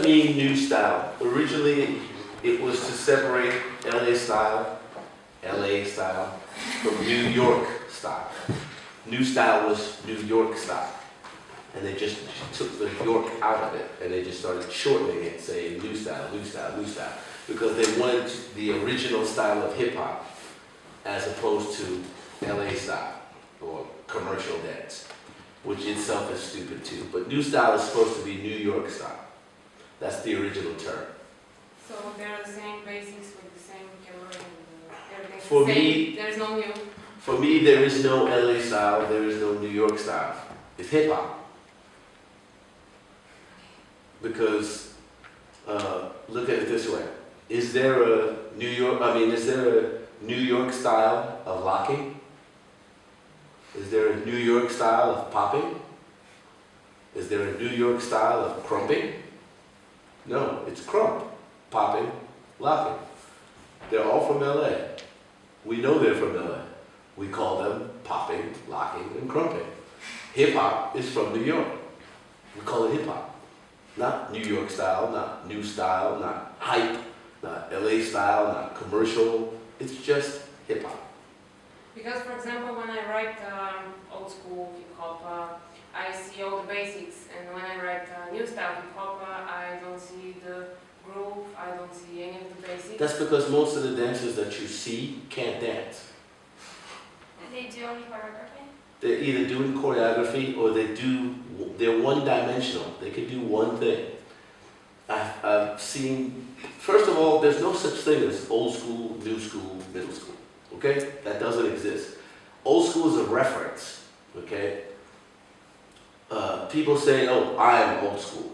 doesn't mean new style. Originally, it was to separate LA style from New York style. New style was New York style. And they just took the York out of it, and they just started shortening it, saying new style, new style, new style. Because they wanted the original style of hip hop, as opposed to LA style, or commercial dance, which itself is stupid too. But new style is supposed to be New York style. That's the original term. So they're the same basics with the same vocabulary and everything. For me, there's no new. For me, there is no LA style, there is no New York style. It's hip hop. Because, look at it this way. Is there a New York style of locking? Is there a New York style of popping? Is there a New York style of crumping? No, it's crump, popping, locking. They're all from LA. We know they're from LA. We call them popping, locking, and crumping. Hip hop is from New York. We call it hip hop. Not New York style, not new style, not hype, not LA style, not commercial. It's just hip hop. Because, for example, when I write old school hip hop, I see all the basics, and when I write new style hip hop, I don't see the groove, I don't see any of the basics. That's because most of the dancers that you see can't dance. Do they do any choreography? They're either doing choreography or they're one-dimensional. They can do one thing. I've seen, first of all, there's no such thing as old school, new school, middle school, okay? That doesn't exist. Old school is a reference, okay? People say, oh, I am old school.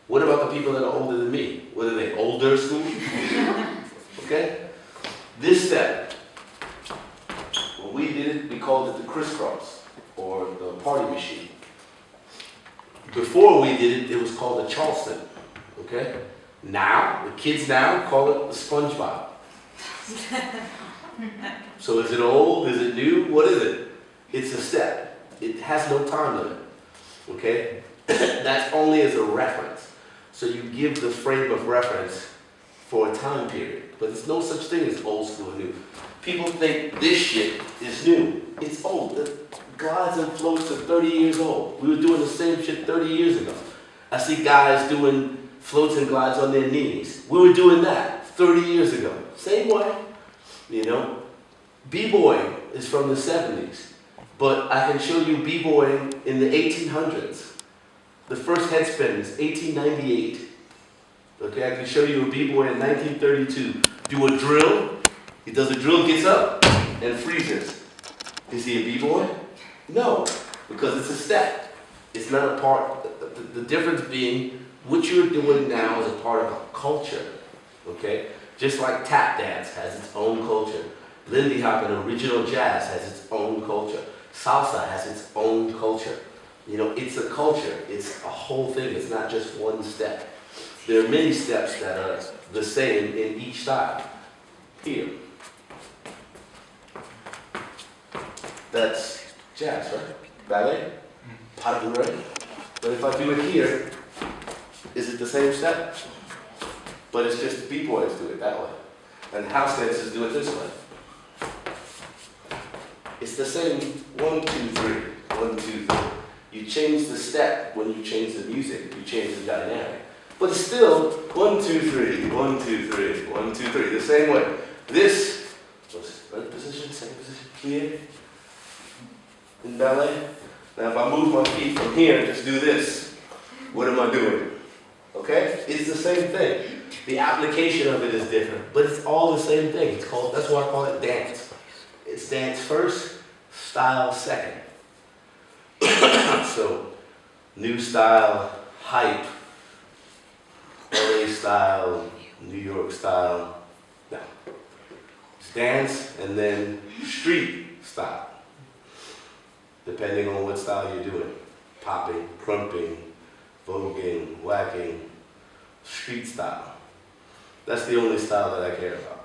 What about the people that are older than me? What are they, older school? Okay? This step, when we did it, we called it the crisscross, or the party machine. Before we did it, it was called the Charleston, okay? Now, the kids now call it the SpongeBob. So is it old, is it new, what is it? It's a step. It has no time limit, okay? That's only as a reference. So you give the frame of reference for a time period, but there's no such thing as old school and new. People think this shit is new. It's old. The glides and floats are 30 years old. We were doing the same shit 30 years ago. I see guys doing floats and glides on their knees. We were doing that 30 years ago. Same way, you know. B-boying is from the 70s, but I can show you b-boying in the 1800s. The first headspin is 1898. Okay, I can show you a b-boy in 1932. Do a drill. He does a drill, gets up, and freezes. Is he a b-boy? No, because it's a step. It's not a part. The difference being what you're doing now is a part of a culture. Okay, just like tap dance has its own culture. Lindy hop and original jazz has its own culture. Salsa has its own culture. You know, it's a culture. It's a whole thing. It's not just one step. There are many steps that are the same in each style. Here. That's jazz, right? Ballet? Pas de bourrée. But if I do it here, is it the same step? But it's just b-boys do it that way. And house dancers do it this way. It's the same 1, 2, 3, 1, 2, 3. You change the step when you change the music, you change the dynamic. But it's still 1, 2, 3, 1, 2, 3, 1, 2, 3, the same way. This, right position, second position, plie, in ballet. Now if I move my feet from here and just do this, what am I doing? Okay? It's the same thing. The application of it is different, but it's all the same thing. That's why I call it dance. It's dance first, style second. So, new style, hype, LA style, New York style. No. It's dance and then street style. Depending on what style you're doing. Popping, crumping, voguing, whacking, street style. That's the only style that I care about.